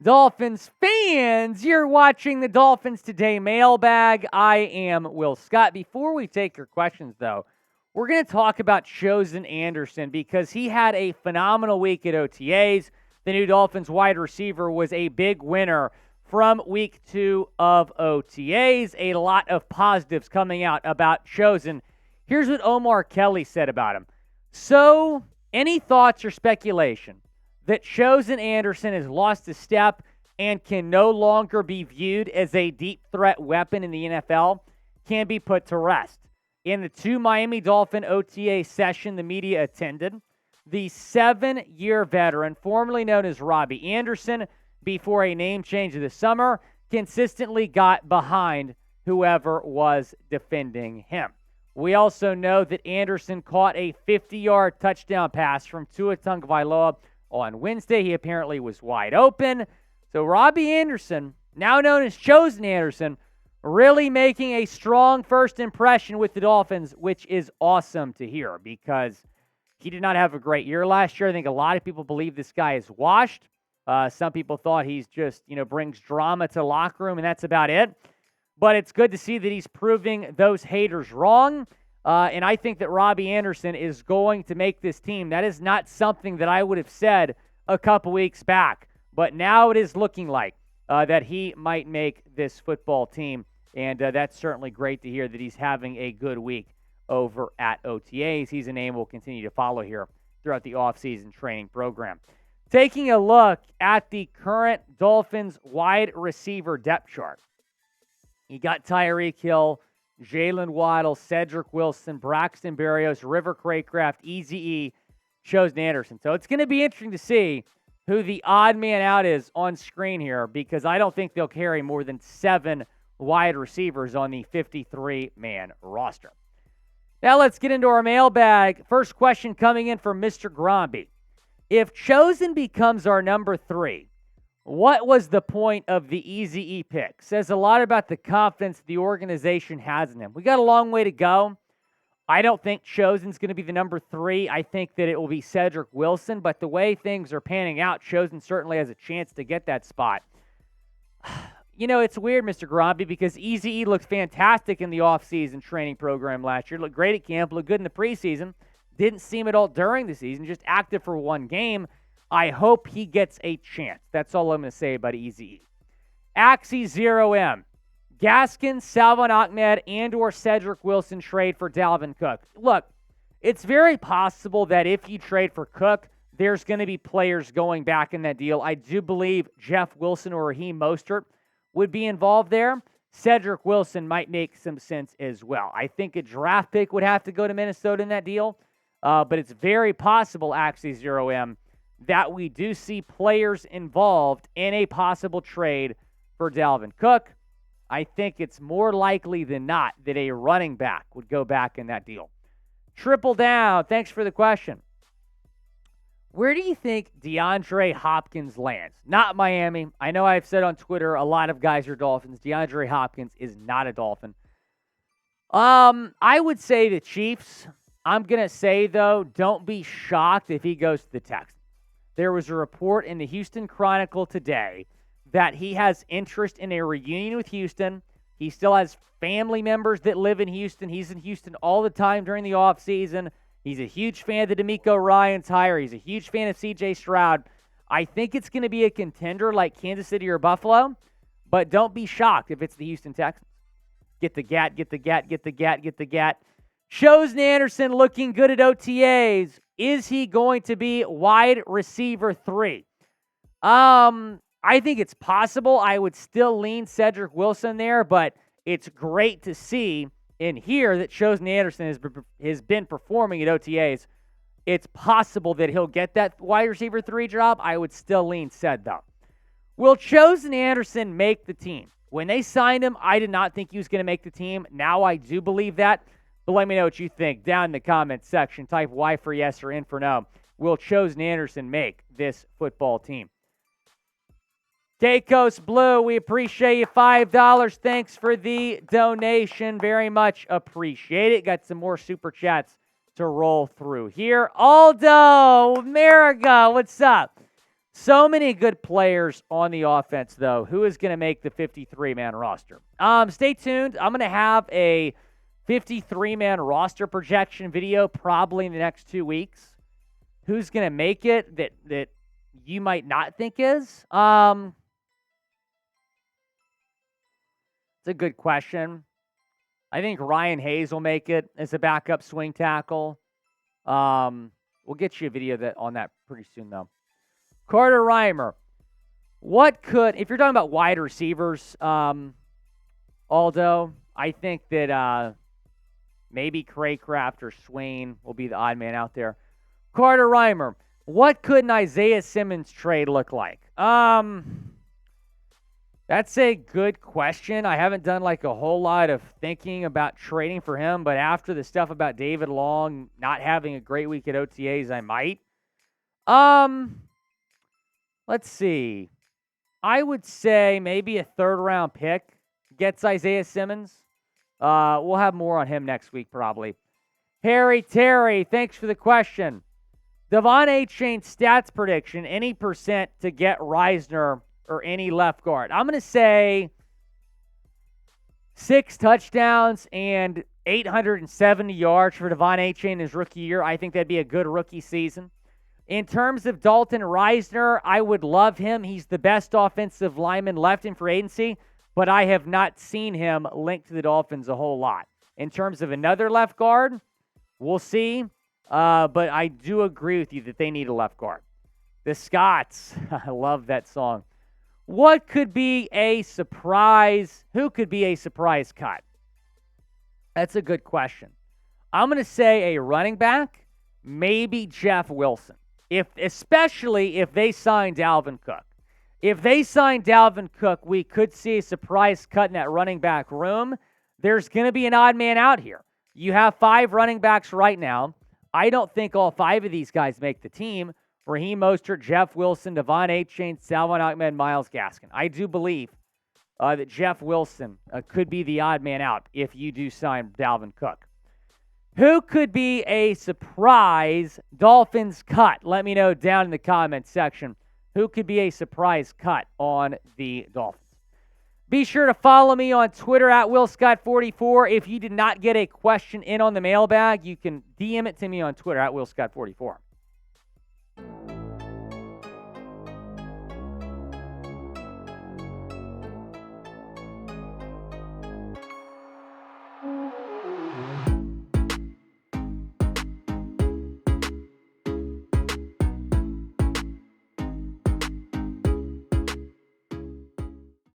Dolphins fans, you're watching the Dolphins Today Mailbag. I am Will Scott. Before we take your questions, though, we're going to talk about Chosen Anderson because he had a phenomenal week at OTAs. The new Dolphins wide receiver was a big winner from week 2 of OTAs. A lot of positives coming out about Chosen. Here's what Omar Kelly said about him. So, any thoughts or speculation that Chosen Anderson has lost a step and can no longer be viewed as a deep threat weapon in the NFL can be put to rest. In the 2 Miami Dolphin OTA session the media attended, the 7-year veteran, formerly known as Robbie Anderson, before a name change this summer, consistently got behind whoever was defending him. We also know that Anderson caught a 50-yard touchdown pass from Tua Tagovailoa on Wednesday. He apparently was wide open. So Robbie Anderson, now known as Chosen Anderson, really making a strong first impression with the Dolphins, which is awesome to hear because he did not have a great year last year. I think a lot of people believe this guy is washed. Some people thought he's just, brings drama to the locker room, and that's about it. But it's good to see that he's proving those haters wrong. And I think that Robbie Anderson is going to make this team. That is not something that I would have said a couple weeks back. But now it is looking like that he might make this football team. And that's certainly great to hear that he's having a good week over at OTAs. He's a name we'll continue to follow here throughout the offseason training program. Taking a look at the current Dolphins wide receiver depth chart. You got Tyreek Hill, Jaylen Waddle, Cedrick Wilson, Braxton Berrios, River Craycraft, Eazy-E, Chosen Anderson. So it's going to be interesting to see who the odd man out is on screen here because I don't think they'll carry more than 7 wide receivers on the 53-man roster. Now let's get into our mailbag. First question coming in from Mr. Gromby. If Chosen becomes our number 3, what was the point of the Eazy-E pick? Says a lot about the confidence the organization has in him. We got a long way to go. I don't think Chosen's going to be the number 3. I think that it will be Cedrick Wilson, but the way things are panning out, Chosen certainly has a chance to get that spot. It's weird, Mr. Gromby, because Eazy-E looked fantastic in the offseason training program last year. Looked great at camp, looked good in the preseason. Didn't seem at all during the season, just active for one game. I hope he gets a chance. That's all I'm going to say about Eazy-E. Axie0M. Gaskin, Salvon, Ahmed, and or Cedrick Wilson trade for Dalvin Cook. Look, it's very possible that if you trade for Cook, there's going to be players going back in that deal. I do believe Jeff Wilson or Raheem Mostert would be involved there. Cedrick Wilson might make some sense as well. I think a draft pick would have to go to Minnesota in that deal, but it's very possible, Axie0M, that we do see players involved in a possible trade for Dalvin Cook. I think it's more likely than not that a running back would go back in that deal. Triple Down, thanks for the question. Where do you think DeAndre Hopkins lands? Not Miami. I know I've said on Twitter a lot of guys are Dolphins. DeAndre Hopkins is not a Dolphin. I would say the Chiefs. I'm going to say, though, don't be shocked if he goes to the Texans. There was a report in the Houston Chronicle today that he has interest in a reunion with Houston. He still has family members that live in Houston. He's in Houston all the time during the offseason. He's a huge fan of the D'Amico Ryans hire. He's a huge fan of C.J. Stroud. I think it's going to be a contender like Kansas City or Buffalo, but don't be shocked if it's the Houston Texans. Get the gat, get the gat, get the gat, get the gat. Chosen Anderson looking good at OTAs. Is he going to be wide receiver 3? I think it's possible. I would still lean Cedrick Wilson there, but it's great to see and hear that Chosen Anderson has been performing at OTAs. It's possible that he'll get that wide receiver 3 job. I would still lean Ced, though. Will Chosen Anderson make the team? When they signed him, I did not think he was going to make the team. Now I do believe that. But let me know what you think down in the comments section. Type Y for yes or N for no. Will Chosen Anderson make this football team? Dacos Blue, we appreciate you. $5. Thanks for the donation. Very much appreciate it. Got some more super chats to roll through here. Aldo, America, what's up? So many good players on the offense, though. Who is going to make the 53-man roster? Stay tuned. I'm going to have a 53-man roster projection video probably in the next 2 weeks. Who's going to make it that you might not think is? It's a good question. I think Ryan Hayes will make it as a backup swing tackle. We'll get you a video on that pretty soon, though. Carter Reimer, if you're talking about wide receivers, Aldo, I think that maybe Craycraft or Swain will be the odd man out there. Carter Reimer, what could an Isaiah Simmons trade look like? That's a good question. I haven't done like a whole lot of thinking about trading for him, but after the stuff about David Long not having a great week at OTAs, I might. Let's see. I would say maybe a third-round pick gets Isaiah Simmons. We'll have more on him next week probably. Harry Terry, thanks for the question. Devon Achane stats prediction, any percent to get Risner or any left guard. I'm going to say 6 touchdowns and 870 yards for Devon Achane in his rookie year. I think that'd be a good rookie season. In terms of Dalton Risner, I would love him. He's the best offensive lineman left in free agency, but I have not seen him linked to the Dolphins a whole lot. In terms of another left guard, we'll see. But I do agree with you that they need a left guard. The Scots, I love that song. What could be a surprise? Who could be a surprise cut? That's a good question. I'm going to say a running back, maybe Jeff Wilson. Especially if they sign Dalvin Cook. If they sign Dalvin Cook, we could see a surprise cut in that running back room. There's going to be an odd man out here. You have 5 running backs right now. I don't think all 5 of these guys make the team. Raheem Mostert, Jeff Wilson, Devon Achane, Salvon, Ahmed, Myles, Gaskin. I do believe that Jeff Wilson could be the odd man out if you do sign Dalvin Cook. Who could be a surprise Dolphins cut? Let me know down in the comments section. Who could be a surprise cut on the Dolphins? Be sure to follow me on Twitter at WillScott44. If you did not get a question in on the mailbag, you can DM it to me on Twitter at WillScott44.